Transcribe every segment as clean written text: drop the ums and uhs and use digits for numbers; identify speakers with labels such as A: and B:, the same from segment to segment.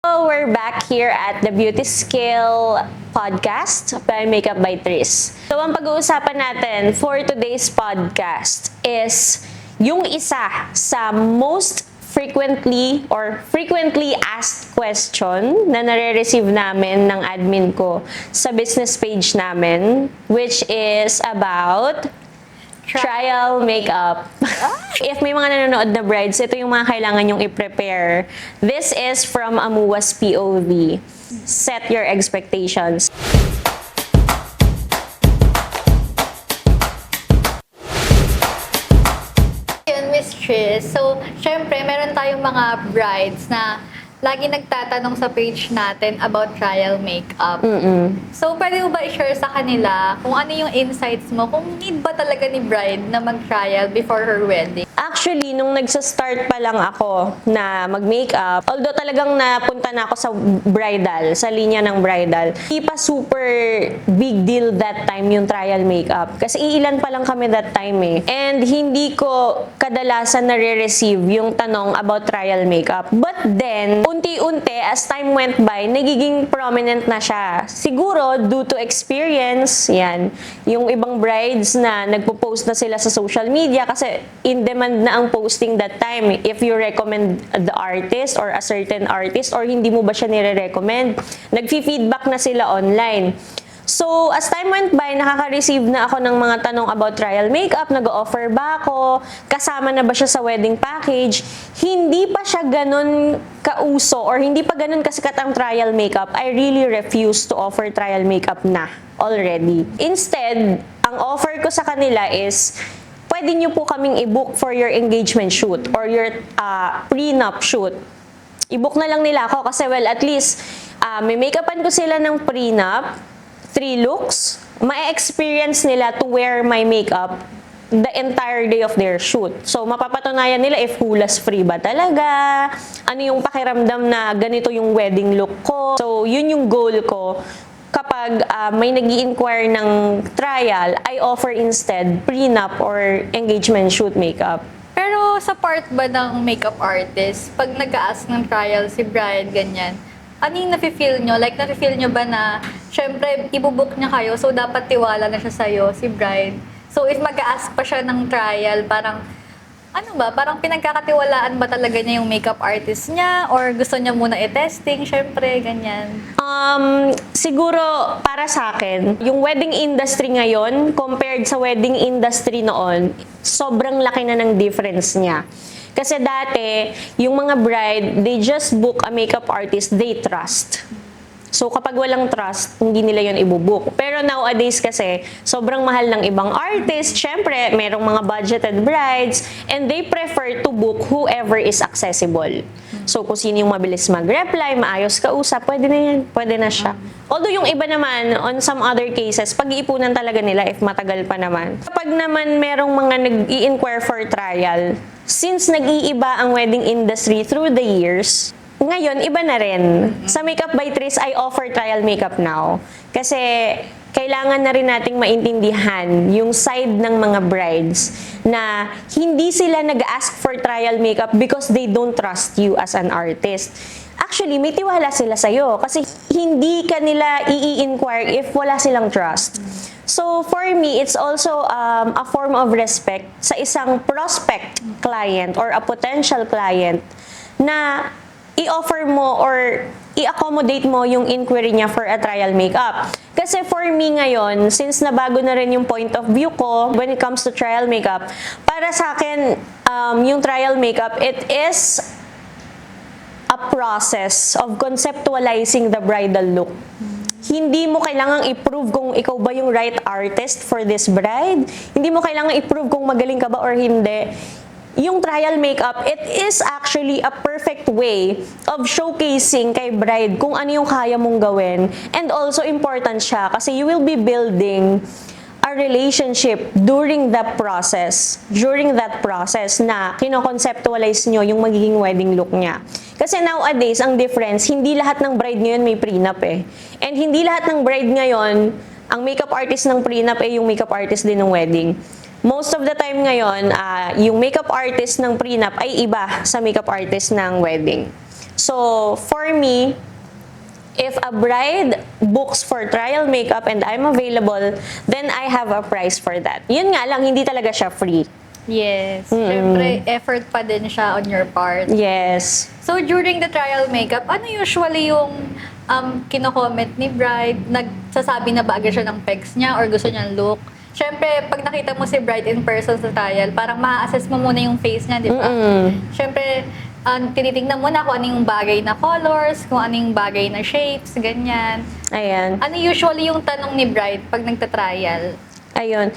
A: We're back here at the Beauty Skill podcast by Makeup by Tris. So, ang pag-uusapan natin for today's podcast is yung isa sa most frequently asked question na nare-receive namin ng admin ko sa business page namin, which is about trial makeup. If may mga nanonood na brides, ito yung mga kailangan yung i-prepare. This is from Amua's POV. Set your expectations.
B: Yun, Miss Tris. So, syempre, meron tayong mga brides na lagi nagtatanong sa page natin about trial makeup. So, pwede mo ba i-share sa kanila kung ano yung insights mo, kung need ba talaga ni bride na mag-trial before her wedding?
A: Actually, nung nagsa-start pa lang ako na mag-makeup, although talagang napunta na ako sa bridal, sa linya ng bridal, hindi pa super big deal that time yung trial makeup. Kasi iilan pa lang kami that time eh. And hindi ko kadalasan nare-receive yung tanong about trial makeup. But then, unti-unti, as time went by, nagiging prominent na siya. Siguro, due to experience, yan, yung ibang brides na nagpo-post na sila sa social media kasi in demand na ang posting that time. If you recommend the artist or a certain artist or hindi mo ba siya nire-recommend, nagfi-feedback na sila online. So, as time went by, nakaka-receive na ako ng mga tanong about trial makeup, nag-offer ba ako, kasama na ba siya sa wedding package. Hindi pa siya ganun kauso or hindi pa ganun kasikat ang trial makeup. I really refuse to offer trial makeup na already. Instead, ang offer ko sa kanila is, pwede nyo po kaming i-book for your engagement shoot or your prenup shoot. I-book na lang nila ako kasi well, at least may make-upan ko sila ng prenup, 3 looks, ma-experience nila to wear my makeup the entire day of their shoot. So, mapapatunayan nila if hulas-free ba talaga, ano yung pakiramdam na ganito yung wedding look ko. So, yun yung goal ko. Kapag may nag-i-inquire ng trial, I offer instead prenup or engagement shoot makeup.
B: Pero sa part ba ng makeup artist, pag nag-a-ask ng trial si bride, ganyan, ano yung nafe-feel nyo? Like, nafe-feel nyo ba na, syempre, ibubook niya kayo, so dapat tiwala na siya sa'yo, si bride. So, if mag-a-ask pa siya ng trial, parang, ano ba, parang pinagkakatiwalaan ba talaga niya yung makeup artist niya? Or gusto niya muna i-testing, syempre, ganyan?
A: Siguro, para sa akin, yung wedding industry ngayon, compared sa wedding industry noon, sobrang laki na ng difference niya. Kasi dati, yung mga bride, they just book a makeup artist they trust. So, kapag walang trust, hindi nila yun ibubook. Pero nowadays kasi, sobrang mahal ng ibang artist. Syempre, merong mga budgeted brides, and they prefer to book whoever is accessible. So, kung sino yung mabilis mag-reply, maayos kausap, pwede na yan, pwede na siya. Although yung iba naman, on some other cases, pag-iipunan talaga nila if matagal pa naman. Kapag naman merong mga nag-i-inquire for trial, since nag-iiba ang wedding industry through the years, ngayon, iba na rin. Sa Makeup by Tris, I offer trial makeup now. Kasi kailangan na rin nating maintindihan yung side ng mga brides na hindi sila nag-ask for trial makeup because they don't trust you as an artist. Actually, may tiwala sila sa'yo kasi hindi ka nila i-inquire if wala silang trust. So, for me, it's also a form of respect sa isang prospect client or a potential client na i-offer mo or i-accommodate mo yung inquiry niya for a trial makeup. Kasi for me ngayon, since nabago na rin yung point of view ko when it comes to trial makeup, para sa akin, yung trial makeup, it is a process of conceptualizing the bridal look. Hindi mo kailangang i-prove kung ikaw ba yung right artist for this bride. Hindi mo kailangang i-prove kung magaling ka ba or hindi. Yung trial makeup, it is actually a perfect way of showcasing kay bride kung ano yung kaya mong gawin. And also important siya kasi you will be building a relationship during that process na kino-conceptualize nyo yung magiging wedding look niya. Kasi nowadays, ang difference, hindi lahat ng bride ngayon may prenup eh. And hindi lahat ng bride ngayon, ang makeup artist ng prenup ay yung makeup artist din ng wedding. Most of the time ngayon, yung makeup artist ng prenup ay iba sa makeup artist ng wedding. So, for me, if a bride books for trial makeup and I'm available, then I have a price for that. Yun nga lang, hindi talaga siya free.
B: Yes. Siyempre, effort pa din siya on your part.
A: Yes.
B: So, during the trial makeup, ano usually yung kino-comment ni bride? Nagsasabi na ba agad siya ng pecs niya or gusto niyang look? Siyempre, pag nakita mo si bride in person sa trial, parang ma-assess mo muna yung face niya, di ba? Siyempre, tinitingnan mo na kung ano yung bagay na colors, kung ano yung bagay na shapes, ganyan.
A: Ayan.
B: Ano usually yung tanong ni bride pag nagta-trial?
A: Ayun.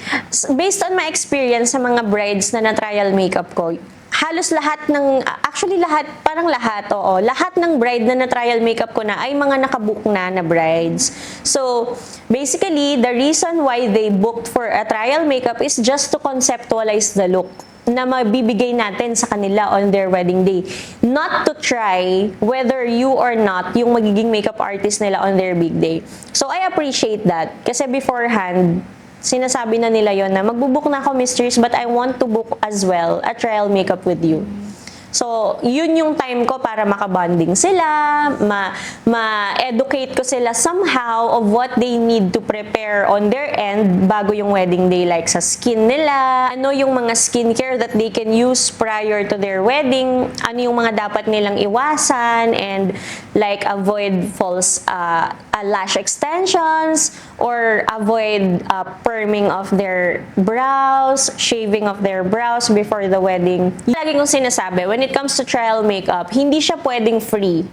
A: Based on my experience sa mga brides na na-trial makeup ko, halos lahat ng, actually parang lahat, oo. Lahat ng bride na na-trial makeup ko na ay mga nakabook na brides. So, basically, the reason why they booked for a trial makeup is just to conceptualize the look na mabibigay natin sa kanila on their wedding day. Not to try whether you or not yung magiging makeup artist nila on their big day. So, I appreciate that. Kasi beforehand, sinasabi na nila yon na magbubook na ako, mistress, but I want to book as well a trial makeup with you. So, yun yung time ko para makabonding sila, ma-educate ko sila somehow of what they need to prepare on their end bago yung wedding day, like sa skin nila, ano yung mga skincare that they can use prior to their wedding, ano yung mga dapat nilang iwasan, and like avoid false lash extensions, or avoid perming of their brows, shaving of their brows before the wedding. Lagi kong sinasabi, when it comes to trial makeup, hindi siya pwedeng free.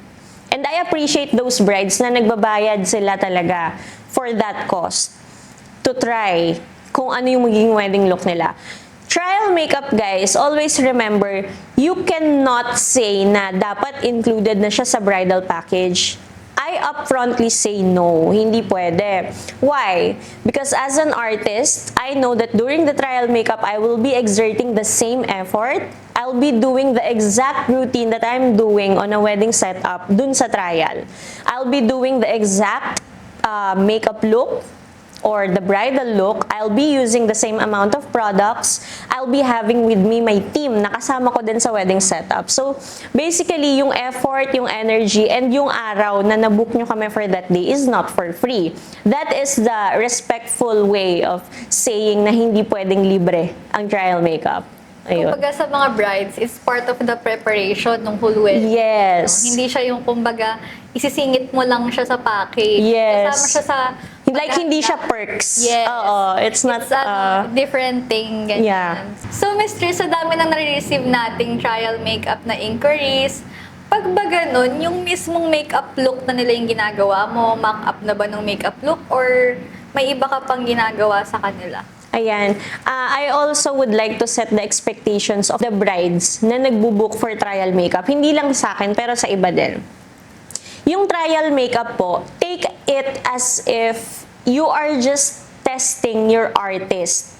A: And I appreciate those brides na nagbabayad sila talaga for that cost to try kung ano yung magiging wedding look nila. Trial makeup, guys, always remember, you cannot say na dapat included na siya sa bridal package. I upfrontly say no, hindi pwede. Why? Because as an artist, I know that during the trial makeup, I will be exerting the same effort. I'll be doing the exact routine that I'm doing on a wedding setup dun sa trial. I'll be doing the exact makeup look or the bridal look. I'll be using the same amount of products. I'll be having with me my team na kasama ko din sa wedding setup. So, basically, yung effort, yung energy, and yung araw na nabook nyo kami for that day is not for free. That is the respectful way of saying na hindi pwedeng libre ang trial makeup. Ayun.
B: Kumbaga sa mga brides, it's part of the preparation ng whole wedding.
A: Yes.
B: Hindi siya yung kumbaga, isisingit mo lang siya sa package.
A: Yes.
B: Kasama siya sa...
A: Like, hindi siya perks.
B: Yes.
A: Oo, it's not...
B: It's a different thing. Ganyan.
A: Yeah.
B: So, mistress, sa dami nang nare-receive nating trial makeup na inquiries, pag ba ganun, yung mismong makeup look na nila yung ginagawa mo, mock-up na ba ng makeup look, or may iba ka pang ginagawa sa kanila?
A: Ayan. I also would like to set the expectations of the brides na nagbubook for trial makeup. Hindi lang sa akin, pero sa iba din. Yung trial makeup po, take it as if you are just testing your artist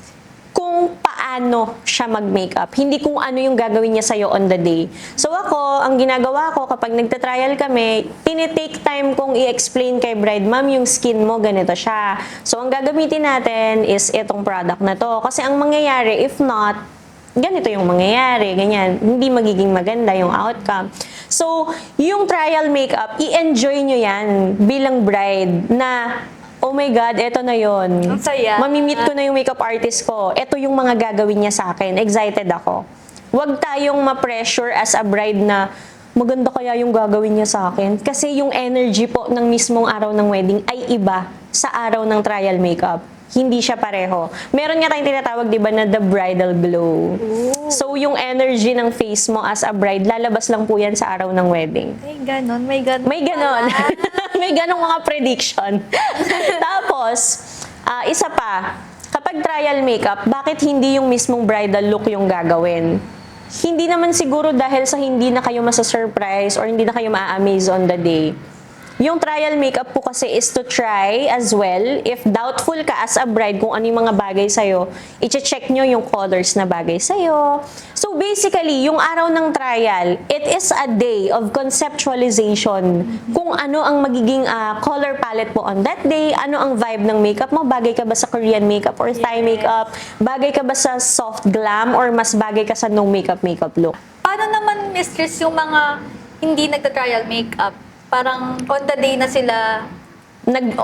A: kung paano siya mag-makeup. Hindi kung ano yung gagawin niya sa'yo on the day. So ako, ang ginagawa ko kapag nagta-trial kami, tinitake time kong i-explain kay bride, ma'am, yung skin mo, ganito siya. So ang gagamitin natin is itong product na to. Kasi ang mangyayari, if not, ganito yung mangyayari, ganyan. Hindi magiging maganda yung outcome. So, yung trial makeup, i-enjoy nyo yan bilang bride na, oh my God, eto na yon.
B: Ang saya.
A: Mamimit ko na yung makeup artist ko. Eto yung mga gagawin niya sa akin. Excited ako. Huwag tayong ma-pressure as a bride na maganda kaya yung gagawin niya sa akin. Kasi yung energy po ng mismong araw ng wedding ay iba sa araw ng trial makeup. Hindi siya pareho. Meron nga tayong tinatawag, di ba, na the bridal glow.
B: Ooh.
A: So, yung energy ng face mo as a bride, lalabas lang po yan sa araw ng wedding.
B: May ganon, may ganon.
A: May ganon.
B: pala.
A: May ganong mga prediction. Tapos, isa pa, kapag trial makeup, bakit hindi yung mismong bridal look yung gagawin? Hindi naman siguro dahil sa hindi na kayo masa-surprise or hindi na kayo ma-amaze on the day. Yung trial makeup po kasi is to try as well. If doubtful ka as a bride kung ano yung mga bagay sa'yo, i-check nyo yung colors na bagay sa'yo. So basically, yung araw ng trial, it is a day of conceptualization. Kung ano ang magiging color palette mo on that day, ano ang vibe ng makeup mo, bagay ka ba sa Korean makeup or Thai makeup, bagay ka ba sa soft glam or mas bagay ka sa no makeup look.
B: Paano naman, mistress, yung mga hindi nagta-trial makeup. Parang on the day na sila.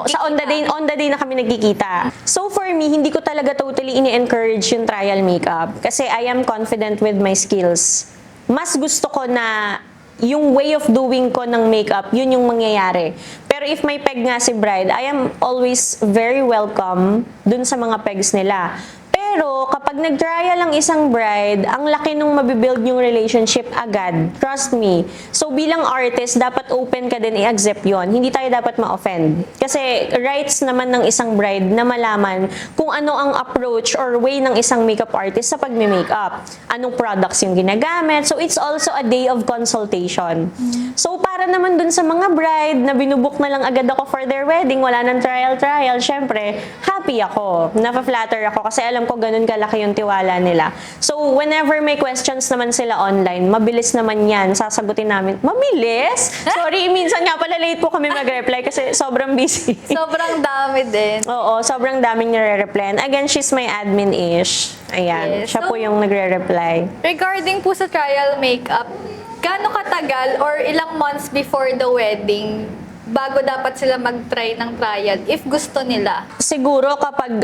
A: Sa on the day na kami nagkikita. So for me, hindi ko talaga totally ini-encourage yung trial makeup kasi I am confident with my skills. Mas gusto ko na yung way of doing ko ng makeup, yun yung mangyayari. Pero if may peg nga si bride, I am always very welcome dun sa mga pegs nila. Pero kapag nag-trial ang isang bride, ang laki nung mabibuild yung relationship agad. Trust me. So bilang artist, dapat open ka din i-accept yon. Hindi tayo dapat ma-offend. Kasi rights naman ng isang bride na malaman kung ano ang approach or way ng isang makeup artist sa pagme-makeup. Anong products yung ginagamit. So it's also a day of consultation. So para naman dun sa mga bride na binubuk na lang agad ako for their wedding, wala nang trial, syempre, happy ako. Napaflatter ako kasi alam ko ganun kalaki yung tiwala nila. So, whenever may questions naman sila online, mabilis naman yan. Sasagutin namin. Mabilis? Sorry, minsan nga pala late po kami mag-reply kasi sobrang busy.
B: Sobrang dami din.
A: Oo, sobrang daming nire-reply. Again, she's my admin-ish. Ayan,
B: Yes.
A: siya po
B: So,
A: yung nagre-reply.
B: Regarding po sa trial makeup, gaano katagal or ilang months before the wedding bago dapat sila mag-try ng trial if gusto nila?
A: Siguro kapag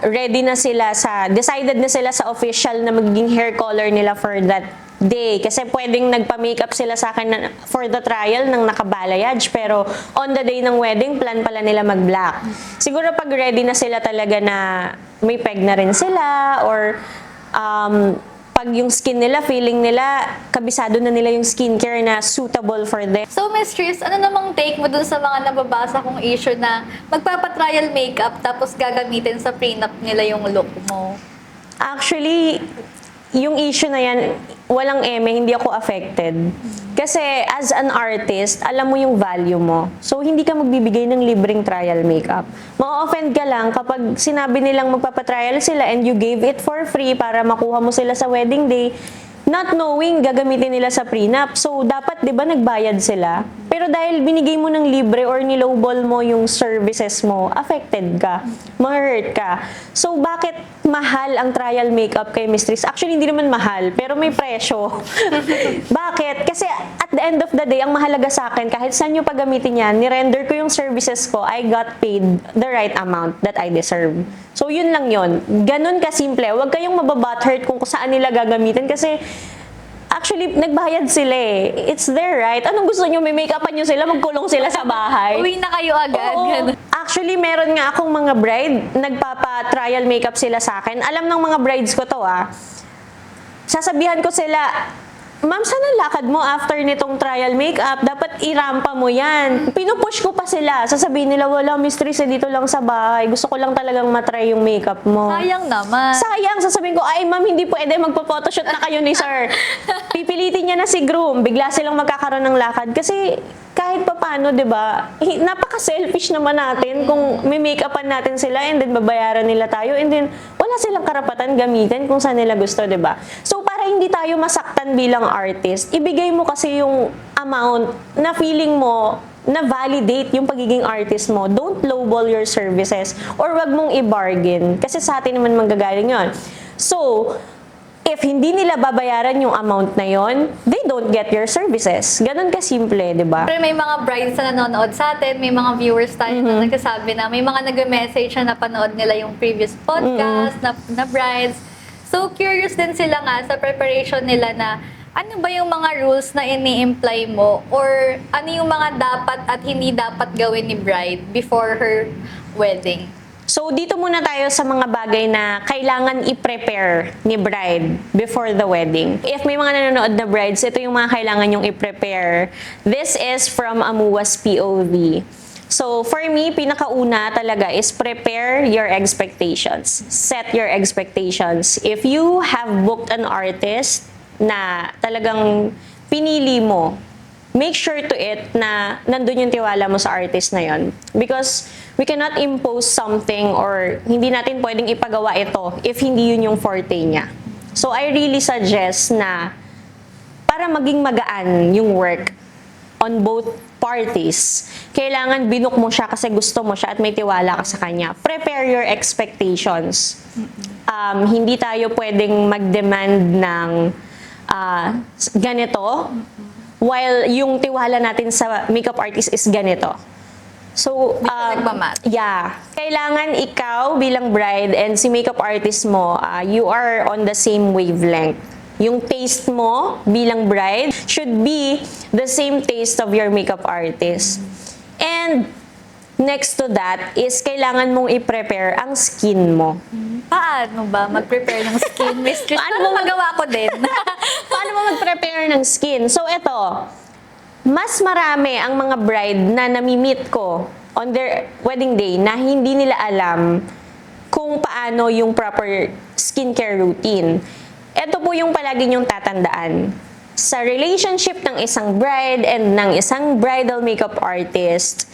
A: ready na sila decided na sila sa official na magiging hair color nila for that day. Kasi pwedeng nagpa-makeup sila sa akin for the trial ng nakabalayage, pero on the day ng wedding, plan pala nila mag-black. Siguro pag ready na sila talaga na may peg na rin sila, or pag yung skin nila, feeling nila, kabisado na nila yung skincare na suitable for them.
B: So, Miss Tris, ano namang take mo dun sa mga nababasa kong issue na magpapa-trial makeup tapos gagamitin sa prenup nila yung look mo?
A: Actually, yung issue na yan, walang eme, hindi ako affected. Kasi as an artist, alam mo yung value mo. So, hindi ka magbibigay ng libreng trial makeup. Ma-offend ka lang kapag sinabi nilang magpapatrial sila and you gave it for free para makuha mo sila sa wedding day, not knowing gagamitin nila sa prenup. So, dapat, di ba, nagbayad sila? Pero dahil binigay mo ng libre or nilowball mo yung services mo, affected ka. Ma-hurt ka. So, bakit mahal ang trial makeup kay Mistress? Actually, hindi naman mahal, pero may presyo. Bakit? Kasi at the end of the day, ang mahalaga sa akin, kahit saan nyo pagamitin yan, nirender ko yung services ko, I got paid the right amount that I deserve. So, yun lang yun. Ganun kasimple. Huwag kayong mababutthurt kung saan nila gagamitin kasi actually, nagbayad sila eh. It's their right. Anong gusto nyo? May make-upan nyo sila? Magkulong sila sa bahay?
B: Uwi na kayo agad.
A: Oo.
B: Ganun.
A: Actually, meron nga akong mga bride, nagpapa-trial makeup sila sa akin. Alam ng mga brides ko to Sasabihan ko sila, ma'am, saan ang lakad mo after nitong trial makeup? Dapat irampa mo yan. Pinupush ko pa sila. Sasabihin nila, wala, mistress, dito lang sa bahay. Gusto ko lang talagang matry yung makeup mo.
B: Sayang naman.
A: Sayang, sasabihin ko, ay ma'am, hindi pwede, magpo-photoshoot na kayo ni sir. Pipilitin niya na si groom, bigla silang magkakaroon ng lakad. Kasi kahit pa paano, di ba, napaka-selfish naman natin kung may make-upan natin sila and then babayaran nila tayo and then wala silang karapatan gamitin kung saan nila gusto, di ba? So, para hindi tayo masaktan bilang artist, ibigay mo kasi yung amount na feeling mo na validate yung pagiging artist mo. Don't lowball your services or wag mong i-bargain kasi sa atin naman manggagaling yon. So, if hindi nila babayaran yung amount na yon, they don't get your services. Ganon ka-simple, di ba?
B: Pero may mga brides na nanonood sa atin, may mga viewers tayo na nagsasabi na may mga nag-message na napanood nila yung previous podcast na brides. So, curious din sila nga sa preparation nila na ano ba yung mga rules na ini-imply mo or ano yung mga dapat at hindi dapat gawin ni bride before her wedding?
A: So, dito muna tayo sa mga bagay na kailangan i-prepare ni bride before the wedding. If may mga nanonood na brides, ito yung mga kailangan yung i-prepare. This is from Amua's POV. So, for me, pinakauna talaga is prepare your expectations. Set your expectations. If you have booked an artist na talagang pinili mo, make sure to it na nandun yung tiwala mo sa artist na yon. Because we cannot impose something or hindi natin pwedeng ipagawa ito if hindi yun yung forte niya. So, I really suggest na para maging magaan yung work on both parties, kailangan binook mo siya kasi gusto mo siya at may tiwala ka sa kanya. Prepare your expectations. Hindi tayo pwedeng mag-demand ng ganito. while yung tiwala natin sa makeup artist is ganito. So,
B: Hindi siya nagmamatch.
A: yeah. Kailangan ikaw bilang bride and si makeup artist mo, you are on the same wavelength. Yung taste mo bilang bride should be the same taste of your makeup artist. And next to that is kailangan mong i-prepare ang skin mo.
B: Paano ba mag-prepare ng skin, mistress?
A: Paano
B: Paano
A: mo-
B: magawa ko din?
A: Paano mo mag-prepare ng skin? So, eto, mas marami ang mga bride na nami-meet ko on their wedding day na hindi nila alam kung paano yung proper skincare routine. Ito po yung palagi niyong tatandaan. Sa relationship ng isang bride and ng isang bridal makeup artist,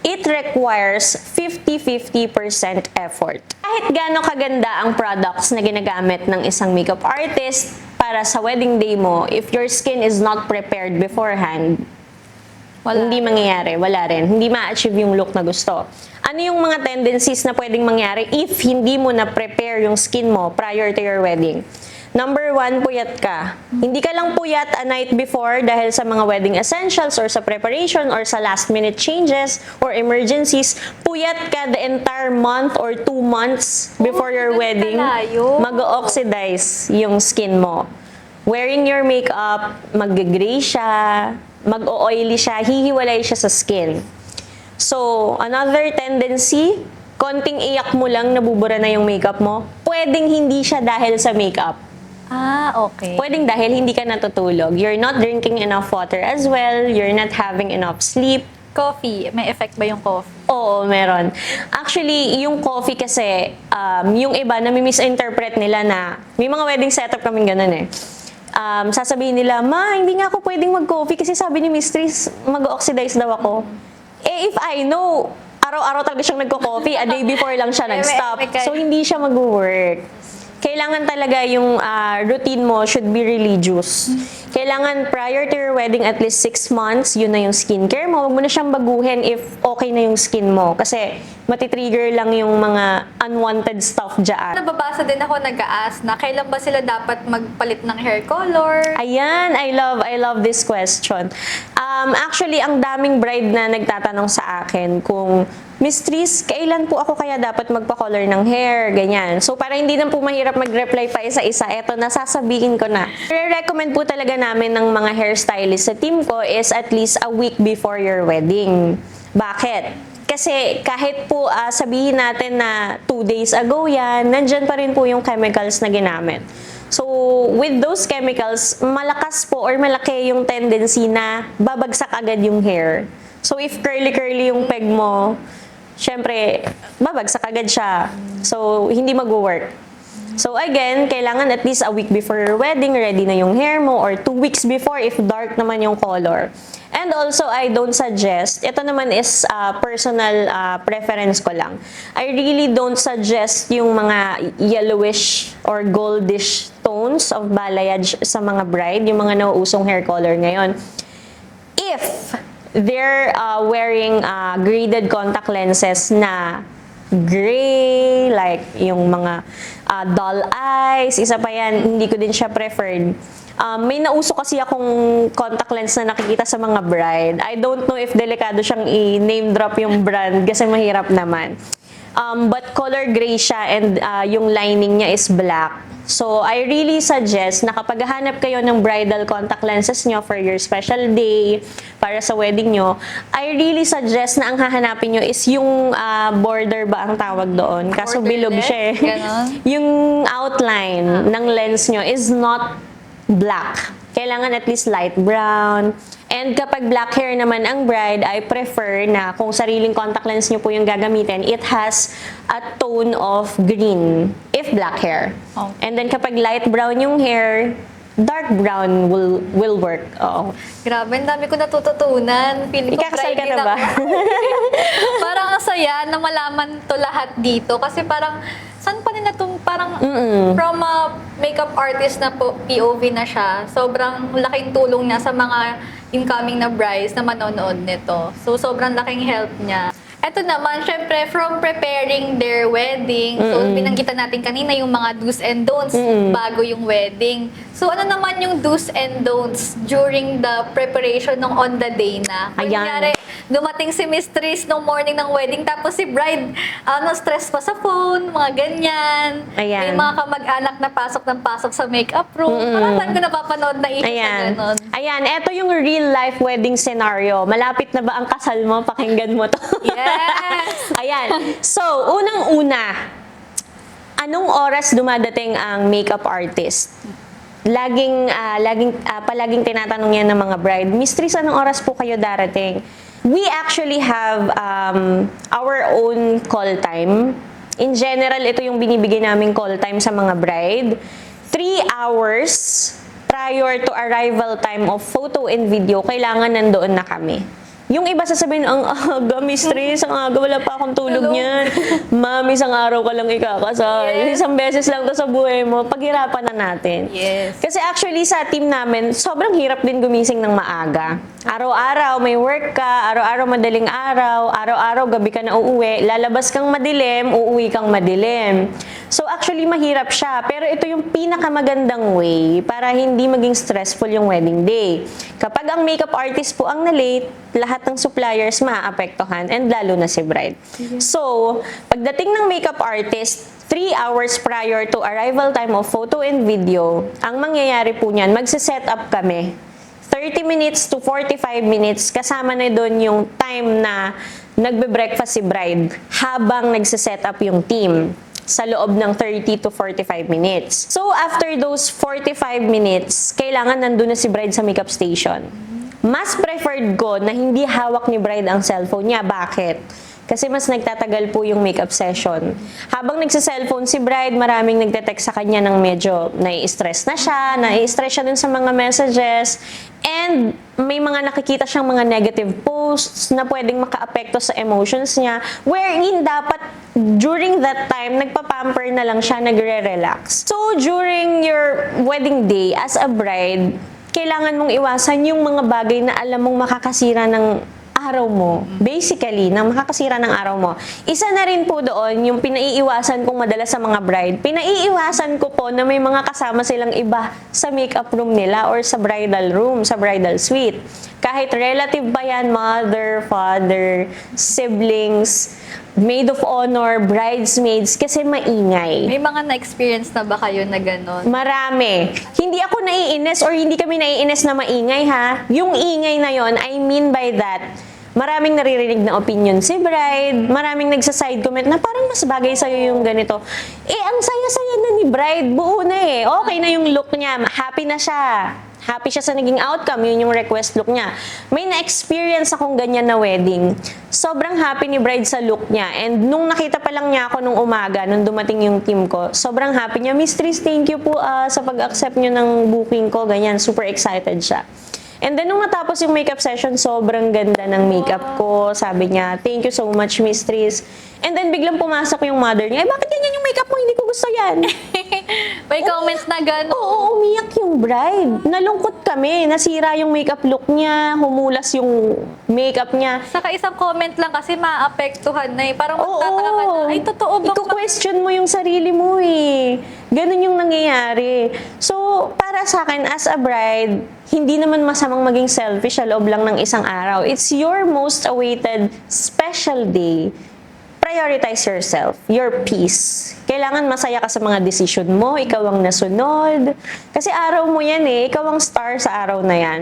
A: it requires 50-50% effort. Kahit gaano kaganda ang products na ginagamit ng isang makeup artist para sa wedding day mo, if your skin is not prepared beforehand, hindi mangyayari, wala rin. Hindi ma-achieve yung look na gusto. Ano yung mga tendencies na pwedeng mangyari if hindi mo na-prepare yung skin mo prior to your wedding? Number 1, puyat ka. Hindi ka lang puyat a night before dahil sa mga wedding essentials or sa preparation or sa last minute changes or emergencies. Puyat ka the entire month or 2 months before your
B: ganun
A: wedding.
B: kalayo.
A: Mag-oxidize yung skin mo. Wearing your makeup, mag-gray siya, mag-oily siya, hihiwalay siya sa skin. So, another tendency, konting iyak mo lang, nabubura na yung makeup mo. Pwedeng hindi siya dahil sa makeup.
B: Okay.
A: Pwedeng dahil hindi ka natutulog. You're not drinking enough water as well. You're not having enough sleep.
B: Coffee, may effect ba yung coffee?
A: Oo, meron. Actually, yung coffee kasi, yung iba, nami-misinterpret nila na, may mga wedding setup kaming ganun eh. Sasabihin nila, ma, hindi nga ako pwedeng mag-coffee kasi sabi ni mistress, mag-oxidize daw ako. Eh, if I know, araw-araw talaga siyang nagko-coffee, a day before lang siya nag-stop. So, hindi siya mag-work. Kailangan talaga yung routine mo should be religious. Kailangan prior to your wedding at least 6 months, yun na yung skincare mo. Huwag mo na siyang baguhin if okay na yung skin mo. Kasi matitrigger lang yung mga unwanted stuff dyan.
B: Nababasa din ako nag-a-ask na kailan ba sila dapat magpalit ng hair color?
A: Ayan, I love this question. Actually, ang daming bride na nagtatanong sa akin kung, Mistress, kailan po ako kaya dapat magpa-color ng hair? Ganyan. So, para hindi na po mahirap mag-reply pa isa-isa, eto, nasasabihin ko na. Re-recommend po talaga namin ng mga hairstylist sa team ko is at least a week before your wedding. Bakit? Kasi kahit po sabihin natin na 2 days ago yan, nandyan pa rin po yung chemicals na ginamit. So, with those chemicals, malakas po or malaki yung tendency na babagsak agad yung hair. So, if curly-curly yung peg mo, syempre, babagsak agad siya. So, hindi mag-work. So, again, kailangan at least a week before your wedding, ready na yung hair mo, or 2 weeks before if dark naman yung color. And also, I don't suggest, ito naman is personal preference ko lang. I really don't suggest yung mga yellowish or goldish tones of balayage sa mga bride, yung mga nauusong hair color ngayon. If they're wearing graded contact lenses na gray, like yung mga doll eyes, isa pa yan, hindi ko din siya preferred. May nauso kasi akong contact lens na nakikita sa mga bride. I don't know if delikado siyang i-name drop yung brand kasi mahirap naman. But color gray siya and yung lining niya is black. So, I really suggest na kapag hahanap kayo ng bridal contact lenses nyo for your special day, para sa wedding nyo, I really suggest na ang hahanapin nyo is yung border ba ang tawag doon? Kaso bilog
B: Borderless?
A: siya eh.
B: Ganon?
A: Yung outline ng lens nyo is not black. Kailangan at least light brown. And kapag black hair naman ang bride, I prefer na kung sariling contact lens nyo po yung gagamitin, it has a tone of green if black hair.
B: Oh.
A: And then kapag light brown yung hair, dark brown will work. Oo.
B: Grabe, ang dami ko natututunan. Feeling ko
A: Ikakasal ka
B: bride
A: na
B: din
A: ba?
B: ako. Parang ang saya na malaman to lahat dito. Kasi parang, saan pa nila itong parang from a makeup artist na POV na siya, sobrang laking tulong niya sa mga incoming na brides na manonood nito. So, sobrang laking help niya. Eto naman, syempre, from preparing their wedding, so binanggitan natin kanina yung mga do's and don'ts bago yung wedding. So ano naman yung do's and don'ts during the preparation ng on the day na?
A: Ayan.
B: Kunyari, dumating si Mistress nung morning ng wedding, tapos si bride, stress pa sa phone, mga ganyan.
A: Ayan.
B: May mga kamag-anak na pasok ng pasok sa makeup room. Parang saan ko napapanood na issue sa
A: Ayan.
B: ganon.
A: Ayan, eto yung real life wedding scenario. Malapit na ba ang kasal mo? Pakinggan mo to.
B: Yes!
A: Ayan. So, unang-una, anong oras dumadating ang makeup artist? Palaging tinatanong yan ng mga bride, Mistress, anong oras po kayo darating? We actually have our own call time. In general, ito yung binibigay naming call time sa mga bride. 3 hours prior to arrival time of photo and video, kailangan nandoon na kami. Yung iba sasabihin, ang aga, Mistress, ang aga, wala pa akong tulog
B: Tulog.
A: niyan. Ma'am, isang araw ka lang ikakasal.
B: Yes.
A: Isang beses lang to sa buhay mo. Paghirapan na natin.
B: Yes.
A: Kasi actually sa team namin, sobrang hirap din gumising ng maaga. Araw-araw may work ka, araw-araw madaling araw-araw gabi ka na uuwi, lalabas kang madilim, uuwi kang madilim. So actually mahirap siya, pero ito yung pinakamagandang way para hindi maging stressful yung wedding day. Kapag ang makeup artist po ang na-late, lahat ng suppliers maaapektuhan and lalo na si bride. So, pagdating ng makeup artist, 3 hours prior to arrival time of photo and video, ang mangyayari po niyan, magse-set up kami. 30 minutes to 45 minutes, kasama na doon yung time na nagbe-breakfast si bride habang nagse-set up yung team sa loob ng 30 to 45 minutes. So, after those 45 minutes, kailangan nandun na si bride sa makeup station. Mas preferred ko na hindi hawak ni bride ang cellphone niya. Bakit? Kasi mas nagtatagal po yung makeup session. Habang nagsa-cellphone si bride, maraming nagte-text sa kanya ng medyo nai-stress na siya, nai-stress siya dun sa mga messages, and may mga nakikita siyang mga negative posts na pwedeng maka-apekto sa emotions niya, wherein dapat during that time, nagpa-pamper na lang siya, nagre-relax. So, during your wedding day, as a bride, kailangan mong iwasan yung mga bagay na alam mong makakasira ng araw mo. Basically, na makakasira ng araw mo. Isa na rin po doon yung pinaiiwasan kong madalas sa mga bride. Pinaiiwasan ko po na may mga kasama silang iba sa makeup room nila or sa bridal room, sa bridal suite. Kahit relative ba yan, mother, father, siblings, maid of honor, bridesmaids, kasi maingay.
B: May mga na-experience na ba kayo na ganon?
A: Marami. Hindi ako naiinis or hindi kami naiinis na maingay ha. Yung ingay na yon, I mean by that, maraming naririnig na opinion si bride, maraming nagsa-side comment na parang mas bagay sa'yo yung ganito. Eh, ang saya-saya na ni bride, buo na eh. Okay na yung look niya, happy na siya. Happy siya sa naging outcome, yun yung request look niya. May na-experience akong ganyan na wedding. Sobrang happy ni bride sa look niya. And nung nakita pa lang niya ako nung umaga, nung dumating yung team ko, sobrang happy niya. Mistress, thank you po sa pag-accept niyo ng booking ko. Ganyan, super excited siya. And then, nung natapos yung makeup session, sobrang ganda ng makeup ko. Sabi niya, thank you so much, Mistress. And then, biglang pumasok yung mother niya, bakit ganyan yung makeup mo? Hindi ko gusto yan.
B: May comments na ganon.
A: Oo, umiyak yung bride. Nalungkot kami. Nasira yung makeup look niya, humulas yung makeup niya.
B: Saka isang comment lang kasi maapektuhan na eh. Parang
A: Oo.
B: magtataka ka na, ay totoo ba?
A: Iko-question mo yung sarili mo eh. Ganun yung nangyayari. So, para sa akin, as a bride, hindi naman masamang maging selfish sa loob lang ng isang araw. It's your most awaited special day. Prioritize yourself, your peace. Kailangan masaya ka sa mga decision mo, ikaw ang nasunod. Kasi araw mo yan eh, ikaw ang star sa araw na yan.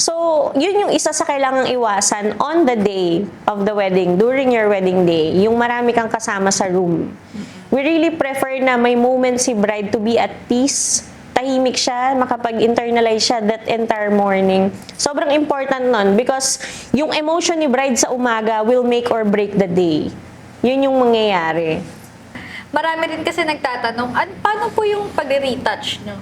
A: So, yun yung isa sa kailangang iwasan on the day of the wedding, during your wedding day, yung marami kang kasama sa room. We really prefer na may moment si bride to be at peace, tahimik siya, makapag-internalize siya that entire morning. Sobrang important nun because yung emotion ni bride sa umaga will make or break the day. Yun yung mangyayari.
B: Marami rin kasi nagtatanong, paano po yung pag-retouch nyo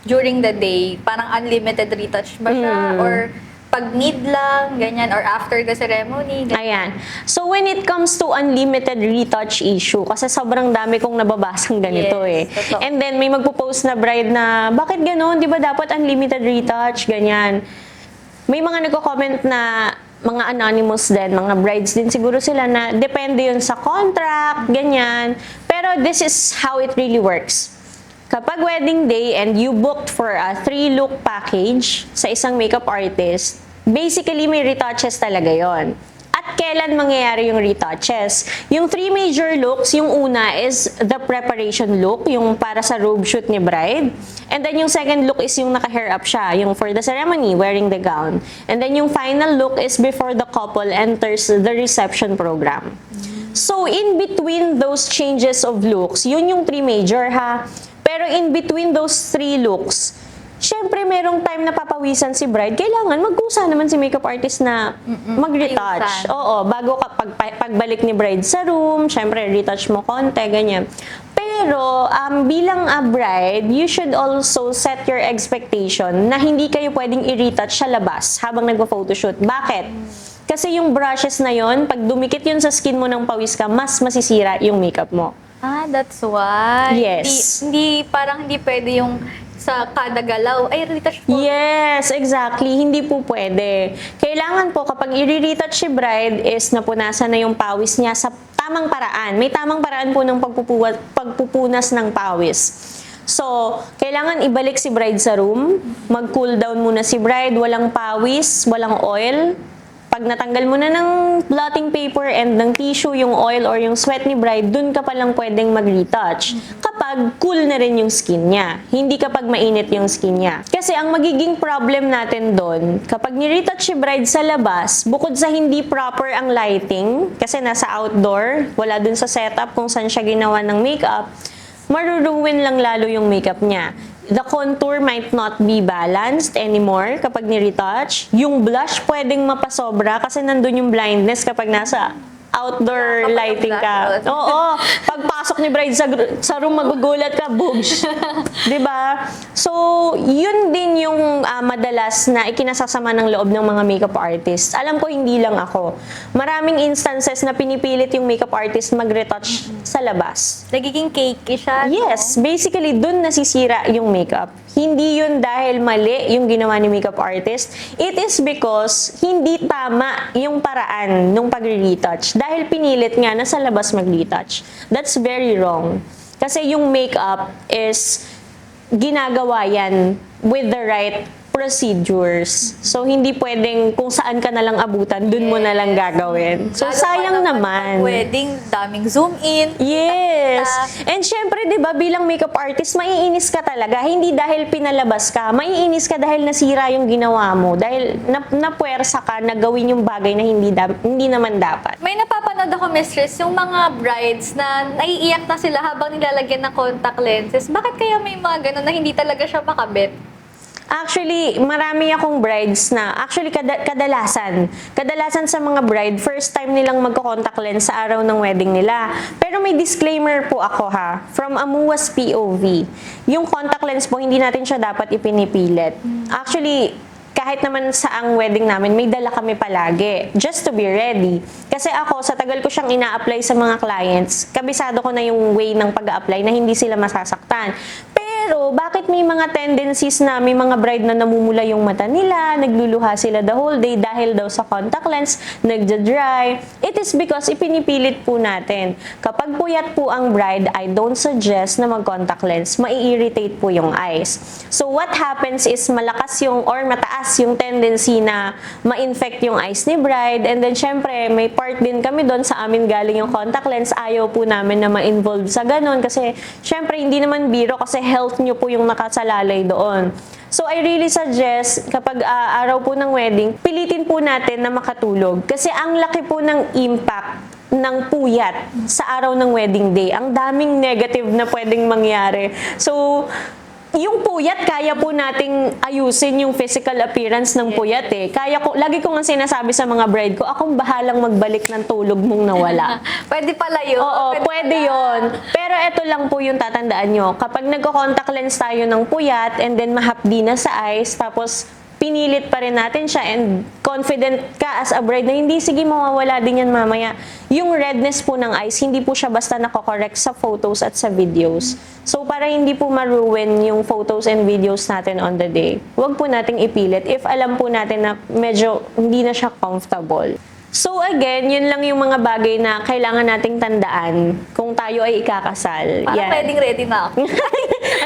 B: during the day? Parang unlimited retouch ba siya? Or pag need lang, ganyan, or after the ceremony? Ganyan.
A: Ayan. So, when it comes to unlimited retouch issue, kasi sobrang dami kong nababasang ganito
B: Yes,
A: eh.
B: totoo.
A: And then, may magpo-post na bride na, bakit ganon? Di ba dapat unlimited retouch? Ganyan. May mga nagko-comment na, mga anonymous din, mga brides din siguro sila na depende yun sa contract, ganyan. Pero this is how it really works. Kapag wedding day and you booked for a 3-look package sa isang makeup artist, basically may retouches talaga yon. At kailan mangyayari yung retouches? Yung 3 major looks, yung una is the preparation look, yung para sa robe shoot ni bride. And then yung second look is yung naka-hair up siya, yung for the ceremony, wearing the gown. And then yung final look is before the couple enters the reception program. So in between those changes of looks, yun yung 3 major ha. Pero in between those 3 looks, syempre, merong time na papawisan si bride, kailangan magkusa naman si makeup artist na mag-retouch.
B: Ayusan.
A: Oo, bago ka pagbalik ni bride sa room, syempre, retouch mo konti, ganyan. Pero, bilang a bride, you should also set your expectation na hindi kayo pwedeng i-retouch sa labas habang nagpo-photoshoot. Bakit? Kasi yung brushes na yon, pag dumikit yun sa skin mo ng pawis ka, mas masisira yung makeup mo.
B: Ah, that's why.
A: Yes.
B: Parang hindi pwede yung sa kada galaw, ay, retouch po.
A: Yes, exactly. Hindi po pwede. Kailangan po kapag i-retouch si bride is napunasan na yung pawis niya sa tamang paraan. May tamang paraan po ng pagpupunas ng pawis. So, kailangan ibalik si bride sa room, mag-cool down muna si bride, walang pawis, walang oil. Pag natanggal mo na ng blotting paper and ng tissue, yung oil or yung sweat ni bride, dun ka palang pwedeng mag-retouch. Kapag cool na rin yung skin niya. Hindi kapag mainit yung skin niya. Kasi ang magiging problem natin dun, kapag ni-retouch si bride sa labas, bukod sa hindi proper ang lighting, kasi nasa outdoor, wala dun sa setup kung saan siya ginawa ng makeup, maruruwin lang lalo yung makeup niya. The contour might not be balanced anymore kapag ni-retouch. Yung blush pwedeng mapasobra kasi nandun yung blindness kapag nasa outdoor
B: Kapag
A: lighting ka.
B: blush on.
A: Oo. Pagpasok ni bride sa room, magugulat ka, boobs. 'Di ba? So, yun din yung madalas na ikinasasama ng loob ng mga makeup artists. Alam ko, hindi lang ako. Maraming instances na pinipilit yung makeup artist mag-retouch sa labas.
B: Nagiging cakey siya. no?
A: Yes, basically dun nasisira yung makeup. Hindi yun dahil mali yung ginawa ni makeup artist. It is because hindi tama yung paraan nung pag-retouch. Dahil pinilit nga na sa labas mag-retouch. That's very wrong. Kasi yung makeup is ginagawa yan with the right procedures. So, hindi pwedeng kung saan ka na lang abutan, dun mo na lang gagawin. So,
B: Lalo
A: sayang
B: pa
A: naman.
B: Pag wedding, daming zoom in.
A: Yes. And syempre, 'di ba, bilang makeup artist, maiinis ka talaga. Hindi dahil pinalabas ka, maiinis ka dahil nasira yung ginawa mo, dahil napuwersa ka na gawin yung bagay na hindi naman dapat.
B: May napapanood ako, mistress, yung mga brides na naiiyak na sila habang nilalagyan ng contact lenses. Bakit kaya may mga ganun na hindi talaga siya makabit?
A: Actually, marami akong brides na, actually kadalasan sa mga bride, first time nilang magko-contact lens sa araw ng wedding nila. Pero may disclaimer po ako ha, from Amua's POV. Yung contact lens po, hindi natin siya dapat ipinipilit. Actually, kahit naman sa ang wedding namin, may dala kami palagi, just to be ready. Kasi ako, sa tagal ko siyang ina-apply sa mga clients, kabisado ko na yung way ng pag-a-apply na hindi sila masasaktan. Pero, bakit may mga tendencies na may mga bride na namumula yung mata nila, nagluluha sila the whole day dahil daw sa contact lens, nagda-dry? It is because ipinipilit po natin. Kapag puyat po ang bride, I don't suggest na mag-contact lens. Mai-irritate po yung eyes. So, what happens is malakas yung or mataas yung tendency na ma-infect yung eyes ni bride. And then, syempre, may part din kami doon sa amin galing yung contact lens. Ayaw po namin na ma-involve sa ganun kasi, syempre, hindi naman biro kasi health nyo po yung nakasalalay doon. So, I really suggest, kapag araw po ng wedding, pilitin po natin na makatulog. Kasi ang laki po ng impact ng puyat sa araw ng wedding day. Ang daming negative na pwedeng mangyari. So, yung puyat, kaya po nating ayusin yung physical appearance ng puyat eh. Lagi ko nga sinasabi sa mga bride ko, akong bahalang magbalik ng tulog mong nawala.
B: Pwede pala yun.
A: Oo, pwede
B: pala.
A: yon. Pero ito lang po yung tatandaan nyo. Kapag nagko-contact lens tayo ng puyat and then mahapdi na sa eyes, tapos pinilit pa rin natin siya and confident ka as a bride na hindi, sige, mawawala din yan mamaya. Yung redness po ng eyes, hindi po siya basta nako-correct sa photos at sa videos. So, para hindi po ma-ruin yung photos and videos natin on the day, huwag po nating ipilit if alam po natin na medyo hindi na siya comfortable. So again, yun lang yung mga bagay na kailangan nating tandaan kung tayo ay ikakasal.
B: Parang ready na ako.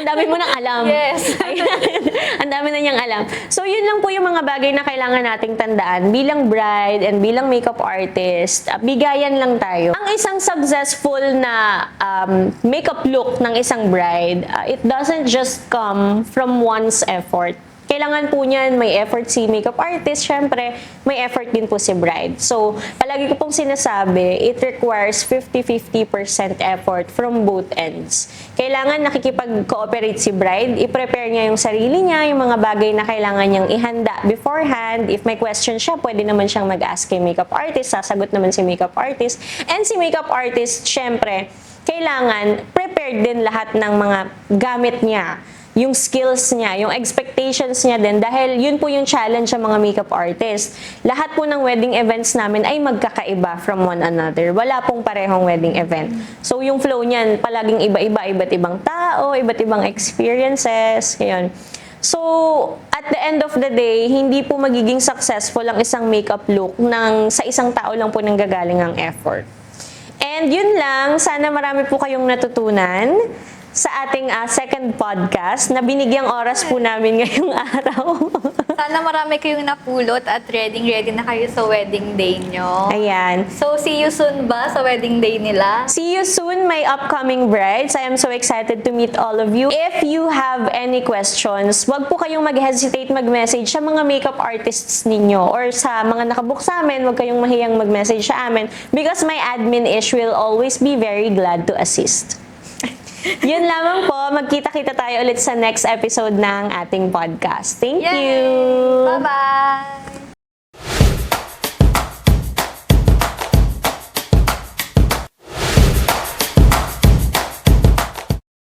A: Ang dami mo nang alam.
B: Yes.
A: Ayan. Ang dami na niyang alam. So, yun lang po yung mga bagay na kailangan nating tandaan bilang bride and bilang makeup artist. Bigayan lang tayo. Ang isang successful na makeup look ng isang bride, it doesn't just come from one's effort. Kailangan po niyan, may effort si makeup artist, syempre, may effort din po si bride. So, palagi ko pong sinasabi, it requires 50-50% effort from both ends. Kailangan nakikipag-cooperate si bride, i-prepare niya yung sarili niya, yung mga bagay na kailangan niyang ihanda beforehand. If may question siya, pwede naman siyang mag-ask kay makeup artist, sasagot naman si makeup artist. And si makeup artist, syempre, kailangan prepared din lahat ng mga gamit niya, yung skills niya, yung expectations niya din, dahil yun po yung challenge sa mga makeup artist. Lahat po ng wedding events namin ay magkakaiba from one another. Wala pong parehong wedding event. So, yung flow niyan, palaging iba-iba, iba't ibang tao, iba't ibang experiences, yun. So, at the end of the day, hindi po magiging successful ang isang makeup look sa isang tao lang po nang gagaling ang effort. And yun lang, sana marami po kayong natutunan sa ating second podcast na binigyang oras po namin ngayong araw.
B: Sana marami kayong napulot at ready na kayo sa wedding day nyo.
A: Ayan.
B: So, see you soon ba sa wedding day nila?
A: See you soon, my upcoming brides. I am so excited to meet all of you. If you have any questions, wag po kayong mag-hesitate mag-message sa mga makeup artists ninyo or sa mga nakabook sa amin, wag kayong mahiyang mag-message sa amin because my admin ish will always be very glad to assist. Yun lamang po. Magkita-kita tayo ulit sa next episode ng ating podcast. Thank
B: Yay!
A: you!
B: Bye-bye!